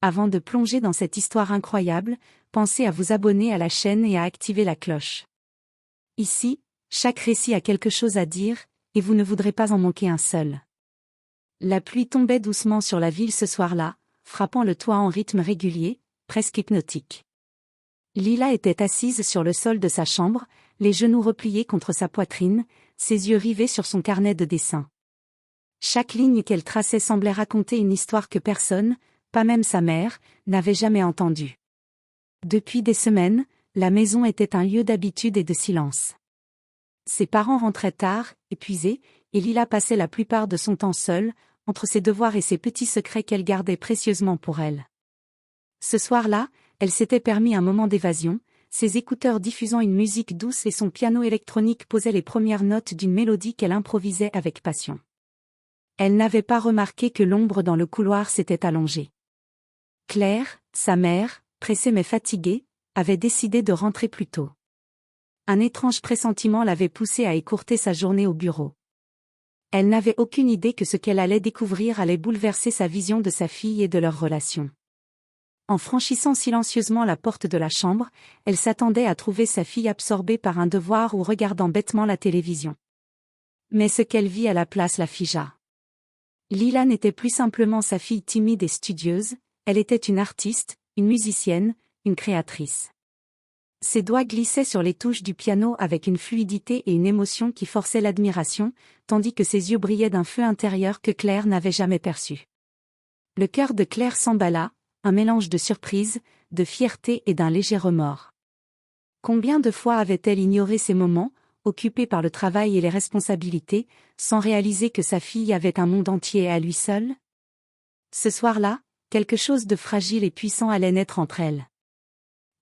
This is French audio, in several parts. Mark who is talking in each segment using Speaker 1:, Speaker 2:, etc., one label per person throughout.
Speaker 1: Avant de plonger dans cette histoire incroyable, pensez à vous abonner à la chaîne et à activer la cloche. Ici, chaque récit a quelque chose à dire, et vous ne voudrez pas en manquer un seul. La pluie tombait doucement sur la ville ce soir-là, frappant le toit en rythme régulier, presque hypnotique. Lila était assise sur le sol de sa chambre, les genoux repliés contre sa poitrine, ses yeux rivés sur son carnet de dessin. Chaque ligne qu'elle traçait semblait raconter une histoire que personne, pas même sa mère, n'avait jamais entendue. Depuis des semaines, la maison était un lieu d'habitude et de silence. Ses parents rentraient tard, épuisés, et Lila passait la plupart de son temps seule, entre ses devoirs et ses petits secrets qu'elle gardait précieusement pour elle. Ce soir-là, elle s'était permis un moment d'évasion, ses écouteurs diffusant une musique douce et son piano électronique posait les premières notes d'une mélodie qu'elle improvisait avec passion. Elle n'avait pas remarqué que l'ombre dans le couloir s'était allongée. Claire, sa mère, pressée mais fatiguée, avait décidé de rentrer plus tôt. Un étrange pressentiment l'avait poussée à écourter sa journée au bureau. Elle n'avait aucune idée que ce qu'elle allait découvrir allait bouleverser sa vision de sa fille et de leur relation. En franchissant silencieusement la porte de la chambre, elle s'attendait à trouver sa fille absorbée par un devoir ou regardant bêtement la télévision. Mais ce qu'elle vit à la place la figea. Lila n'était plus simplement sa fille timide et studieuse, elle était une artiste, une musicienne, une créatrice. Ses doigts glissaient sur les touches du piano avec une fluidité et une émotion qui forçaient l'admiration, tandis que ses yeux brillaient d'un feu intérieur que Claire n'avait jamais perçu. Le cœur de Claire s'emballa, un mélange de surprise, de fierté et d'un léger remords. Combien de fois avait-elle ignoré ces moments, occupée par le travail et les responsabilités, sans réaliser que sa fille avait un monde entier à lui seul? Ce soir-là, quelque chose de fragile et puissant allait naître entre elles.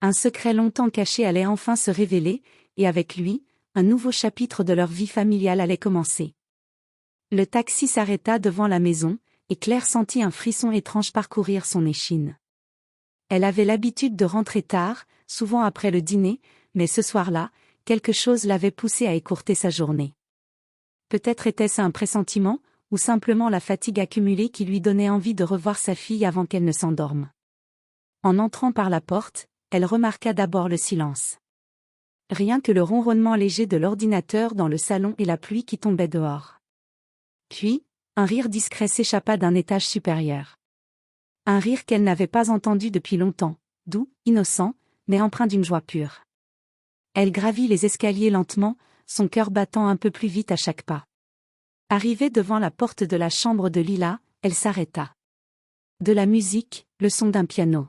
Speaker 1: Un secret longtemps caché allait enfin se révéler, et avec lui, un nouveau chapitre de leur vie familiale allait commencer. Le taxi s'arrêta devant la maison, et Claire sentit un frisson étrange parcourir son échine. Elle avait l'habitude de rentrer tard, souvent après le dîner, mais ce soir-là, quelque chose l'avait poussée à écourter sa journée. Peut-être était-ce un pressentiment, ou simplement la fatigue accumulée qui lui donnait envie de revoir sa fille avant qu'elle ne s'endorme. En entrant par la porte, elle remarqua d'abord le silence. Rien que le ronronnement léger de l'ordinateur dans le salon et la pluie qui tombait dehors. Puis, un rire discret s'échappa d'un étage supérieur. Un rire qu'elle n'avait pas entendu depuis longtemps, doux, innocent, mais empreint d'une joie pure. Elle gravit les escaliers lentement, son cœur battant un peu plus vite à chaque pas. Arrivée devant la porte de la chambre de Lila, elle s'arrêta. De la musique, le son d'un piano.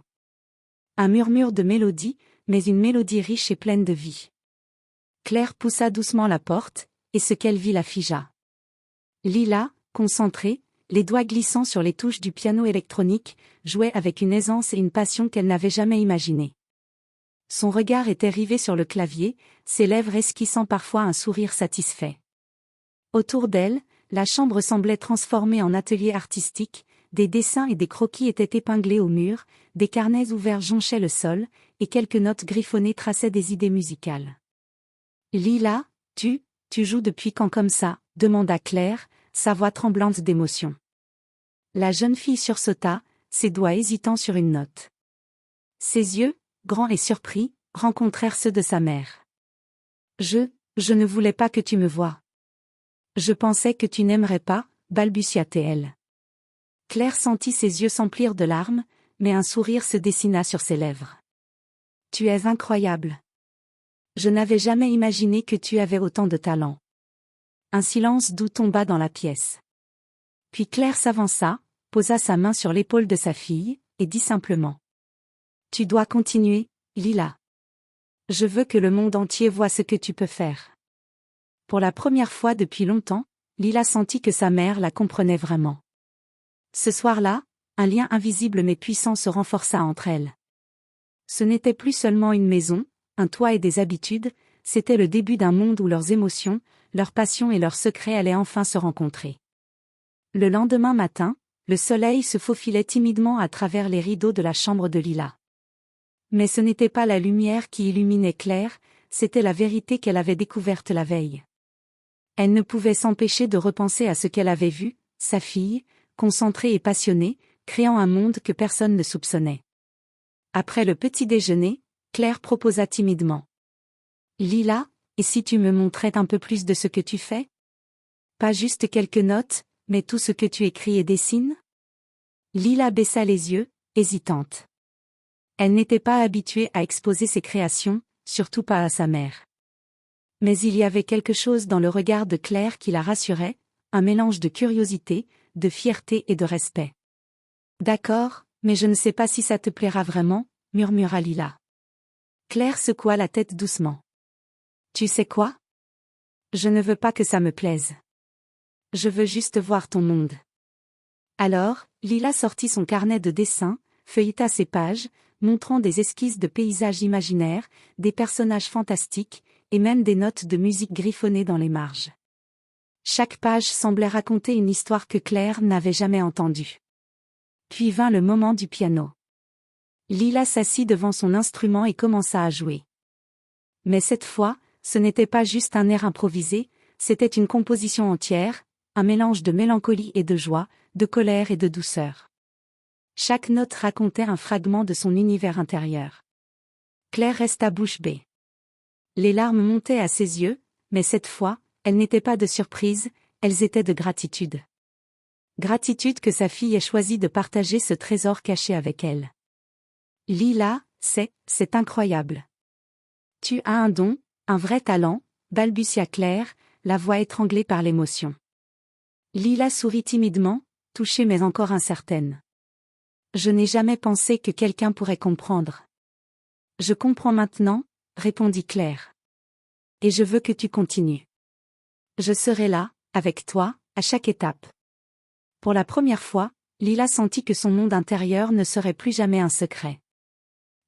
Speaker 1: Un murmure de mélodie, mais une mélodie riche et pleine de vie. Claire poussa doucement la porte, et ce qu'elle vit la figea. Lila, concentrée, les doigts glissant sur les touches du piano électronique, jouait avec une aisance et une passion qu'elle n'avait jamais imaginées. Son regard était rivé sur le clavier, ses lèvres esquissant parfois un sourire satisfait. Autour d'elle, la chambre semblait transformée en atelier artistique, des dessins et des croquis étaient épinglés au mur, des carnets ouverts jonchaient le sol, et quelques notes griffonnées traçaient des idées musicales. « Lila, tu joues depuis quand comme ça ?» demanda Claire, sa voix tremblante d'émotion. La jeune fille sursauta, ses doigts hésitant sur une note. Ses yeux, grands et surpris, rencontrèrent ceux de sa mère. « Je ne voulais pas que tu me voies. Je pensais que tu n'aimerais pas, » balbutia-t-elle. Claire sentit ses yeux s'emplir de larmes, mais un sourire se dessina sur ses lèvres. « Tu es incroyable. Je n'avais jamais imaginé que tu avais autant de talent. » Un silence doux tomba dans la pièce. Puis Claire s'avança, posa sa main sur l'épaule de sa fille, et dit simplement. « Tu dois continuer, Lila. Je veux que le monde entier voie ce que tu peux faire. » Pour la première fois depuis longtemps, Lila sentit que sa mère la comprenait vraiment. Ce soir-là, un lien invisible mais puissant se renforça entre elles. Ce n'était plus seulement une maison, un toit et des habitudes, c'était le début d'un monde où leurs émotions, leurs passions et leurs secrets allaient enfin se rencontrer. Le lendemain matin, le soleil se faufilait timidement à travers les rideaux de la chambre de Lila. Mais ce n'était pas la lumière qui illuminait Claire, c'était la vérité qu'elle avait découverte la veille. Elle ne pouvait s'empêcher de repenser à ce qu'elle avait vu, sa fille, concentrée et passionnée, créant un monde que personne ne soupçonnait. Après le petit déjeuner, Claire proposa timidement. Lila, et si tu me montrais un peu plus de ce que tu fais? Pas juste quelques notes, mais tout ce que tu écris et dessines? Lila baissa les yeux, hésitante. Elle n'était pas habituée à exposer ses créations, surtout pas à sa mère. Mais il y avait quelque chose dans le regard de Claire qui la rassurait, un mélange de curiosité, de fierté et de respect. D'accord, mais je ne sais pas si ça te plaira vraiment, murmura Lila. Claire secoua la tête doucement. Tu sais quoi? Je ne veux pas que ça me plaise. Je veux juste voir ton monde. Alors, Lila sortit son carnet de dessin, feuilleta ses pages, montrant des esquisses de paysages imaginaires, des personnages fantastiques, et même des notes de musique griffonnées dans les marges. Chaque page semblait raconter une histoire que Claire n'avait jamais entendue. Puis vint le moment du piano. Lila s'assit devant son instrument et commença à jouer. Mais cette fois, ce n'était pas juste un air improvisé, c'était une composition entière, un mélange de mélancolie et de joie, de colère et de douceur. Chaque note racontait un fragment de son univers intérieur. Claire resta bouche bée. Les larmes montaient à ses yeux, mais cette fois, elles n'étaient pas de surprise, elles étaient de gratitude. Gratitude que sa fille ait choisi de partager ce trésor caché avec elle. Lila, c'est incroyable. Tu as un don, un vrai talent, balbutia Claire, la voix étranglée par l'émotion. Lila sourit timidement, touchée mais encore incertaine. Je n'ai jamais pensé que quelqu'un pourrait comprendre. Je comprends maintenant, répondit Claire. Et je veux que tu continues. Je serai là, avec toi, à chaque étape. Pour la première fois, Lila sentit que son monde intérieur ne serait plus jamais un secret.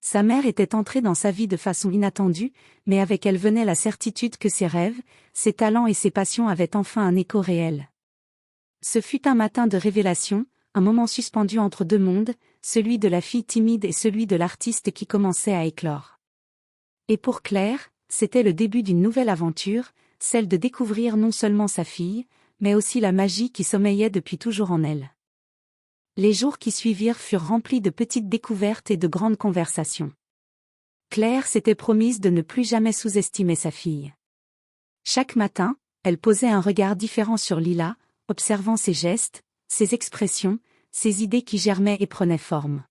Speaker 1: Sa mère était entrée dans sa vie de façon inattendue, mais avec elle venait la certitude que ses rêves, ses talents et ses passions avaient enfin un écho réel. Ce fut un matin de révélation, un moment suspendu entre deux mondes, celui de la fille timide et celui de l'artiste qui commençait à éclore. Et pour Claire, c'était le début d'une nouvelle aventure, celle de découvrir non seulement sa fille, mais aussi la magie qui sommeillait depuis toujours en elle. Les jours qui suivirent furent remplis de petites découvertes et de grandes conversations. Claire s'était promise de ne plus jamais sous-estimer sa fille. Chaque matin, elle posait un regard différent sur Lila, observant ses gestes, ses expressions, ses idées qui germaient et prenaient forme.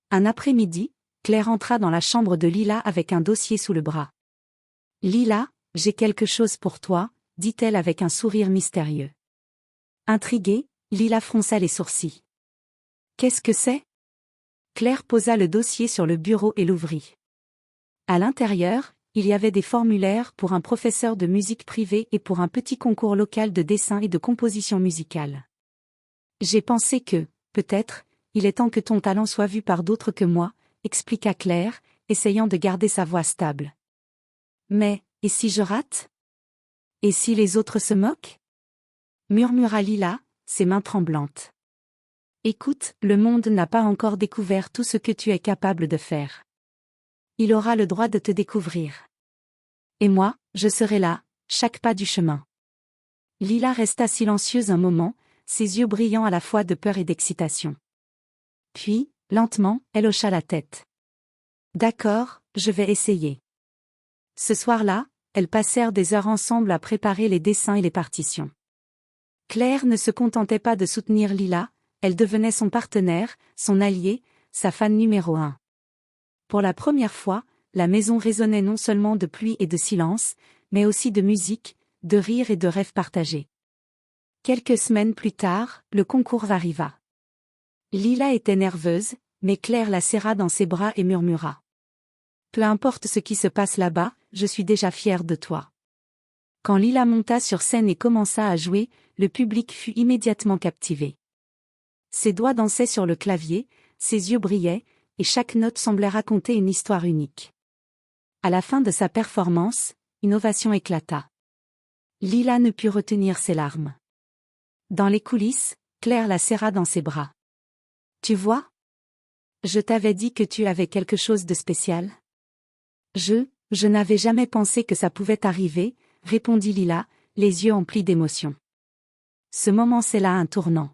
Speaker 1: Un après-midi, Claire entra dans la chambre de Lila avec un dossier sous le bras. « Lila, j'ai quelque chose pour toi », dit-elle avec un sourire mystérieux. Intriguée, Lila fronça les sourcils. « Qu'est-ce que c'est ?» Claire posa le dossier sur le bureau et l'ouvrit. À l'intérieur, il y avait des formulaires pour un professeur de musique privé et pour un petit concours local de dessin et de composition musicale. « J'ai pensé que, peut-être, il est temps que ton talent soit vu par d'autres que moi, » expliqua Claire, essayant de garder sa voix stable. « Mais, et si je rate? Et si les autres se moquent ?» murmura Lila, ses mains tremblantes. « Écoute, le monde n'a pas encore découvert tout ce que tu es capable de faire. Il aura le droit de te découvrir. Et moi, je serai là, chaque pas du chemin. » Lila resta silencieuse un moment, ses yeux brillant à la fois de peur et d'excitation. Puis, lentement, elle hocha la tête. « D'accord, je vais essayer. » Ce soir-là, elles passèrent des heures ensemble à préparer les dessins et les partitions. Claire ne se contentait pas de soutenir Lila, elle devenait son partenaire, son allié, sa fan numéro 1. Pour la première fois, la maison résonnait non seulement de pluie et de silence, mais aussi de musique, de rires et de rêves partagés. Quelques semaines plus tard, le concours arriva. Lila était nerveuse, mais Claire la serra dans ses bras et murmura. « Peu importe ce qui se passe là-bas, je suis déjà fière de toi. » Quand Lila monta sur scène et commença à jouer, le public fut immédiatement captivé. Ses doigts dansaient sur le clavier, ses yeux brillaient, et chaque note semblait raconter une histoire unique. À la fin de sa performance, une ovation éclata. Lila ne put retenir ses larmes. Dans les coulisses, Claire la serra dans ses bras. « Tu vois ? Je t'avais dit que tu avais quelque chose de spécial. » Je n'avais jamais pensé que ça pouvait arriver, répondit Lila, les yeux emplis d'émotion. Ce moment scella un tournant.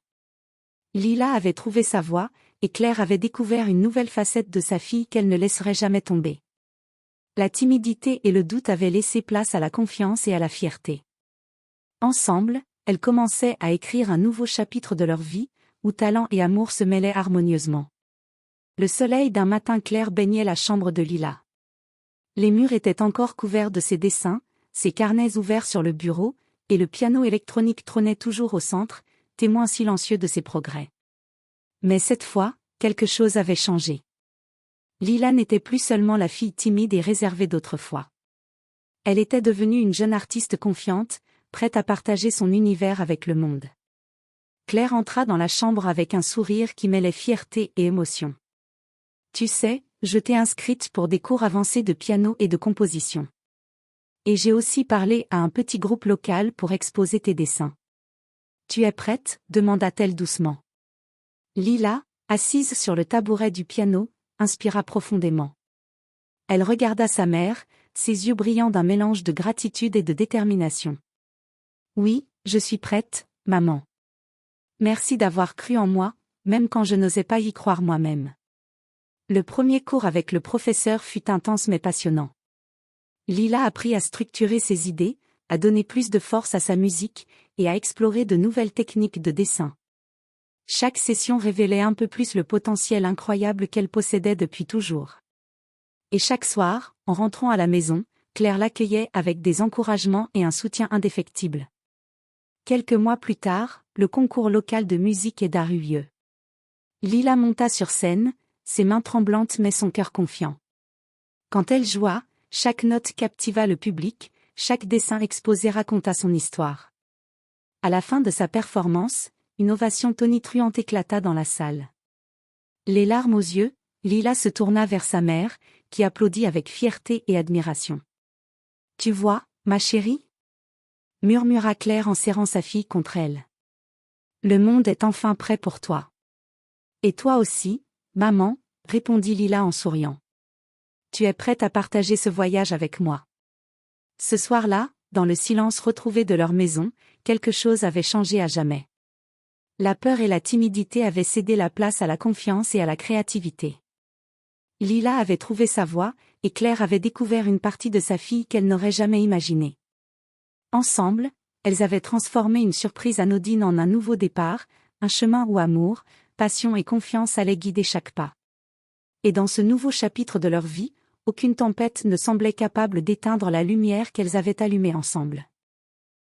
Speaker 1: Lila avait trouvé sa voie, et Claire avait découvert une nouvelle facette de sa fille qu'elle ne laisserait jamais tomber. La timidité et le doute avaient laissé place à la confiance et à la fierté. Ensemble, elles commençaient à écrire un nouveau chapitre de leur vie, où talent et amour se mêlaient harmonieusement. Le soleil d'un matin clair baignait la chambre de Lila. Les murs étaient encore couverts de ses dessins, ses carnets ouverts sur le bureau, et le piano électronique trônait toujours au centre, témoin silencieux de ses progrès. Mais cette fois, quelque chose avait changé. Lila n'était plus seulement la fille timide et réservée d'autrefois. Elle était devenue une jeune artiste confiante, prête à partager son univers avec le monde. Claire entra dans la chambre avec un sourire qui mêlait fierté et émotion. « Tu sais, je t'ai inscrite pour des cours avancés de piano et de composition. Et j'ai aussi parlé à un petit groupe local pour exposer tes dessins. Tu es prête ? Demanda-t-elle doucement. Lila, assise sur le tabouret du piano, inspira profondément. Elle regarda sa mère, ses yeux brillants d'un mélange de gratitude et de détermination. « Oui, je suis prête, maman. Merci d'avoir cru en moi, même quand je n'osais pas y croire moi-même. » Le premier cours avec le professeur fut intense mais passionnant. Lila apprit à structurer ses idées, à donner plus de force à sa musique, et à explorer de nouvelles techniques de dessin. Chaque session révélait un peu plus le potentiel incroyable qu'elle possédait depuis toujours. Et chaque soir, en rentrant à la maison, Claire l'accueillait avec des encouragements et un soutien indéfectible. Quelques mois plus tard, le concours local de musique et d'art eut lieu. Lila monta sur scène, ses mains tremblantes mais son cœur confiant. Quand elle joua, chaque note captiva le public, chaque dessin exposé raconta son histoire. À la fin de sa performance, une ovation tonitruante éclata dans la salle. Les larmes aux yeux, Lila se tourna vers sa mère, qui applaudit avec fierté et admiration. « Tu vois, ma chérie ?» murmura Claire en serrant sa fille contre elle. « Le monde est enfin prêt pour toi. »« Et toi aussi, maman ?» répondit Lila en souriant. « Tu es prête à partager ce voyage avec moi. » Ce soir-là, dans le silence retrouvé de leur maison, quelque chose avait changé à jamais. La peur et la timidité avaient cédé la place à la confiance et à la créativité. Lila avait trouvé sa voie, et Claire avait découvert une partie de sa fille qu'elle n'aurait jamais imaginée. Ensemble, elles avaient transformé une surprise anodine en un nouveau départ, un chemin où amour, passion et confiance allaient guider chaque pas. Et dans ce nouveau chapitre de leur vie, aucune tempête ne semblait capable d'éteindre la lumière qu'elles avaient allumée ensemble.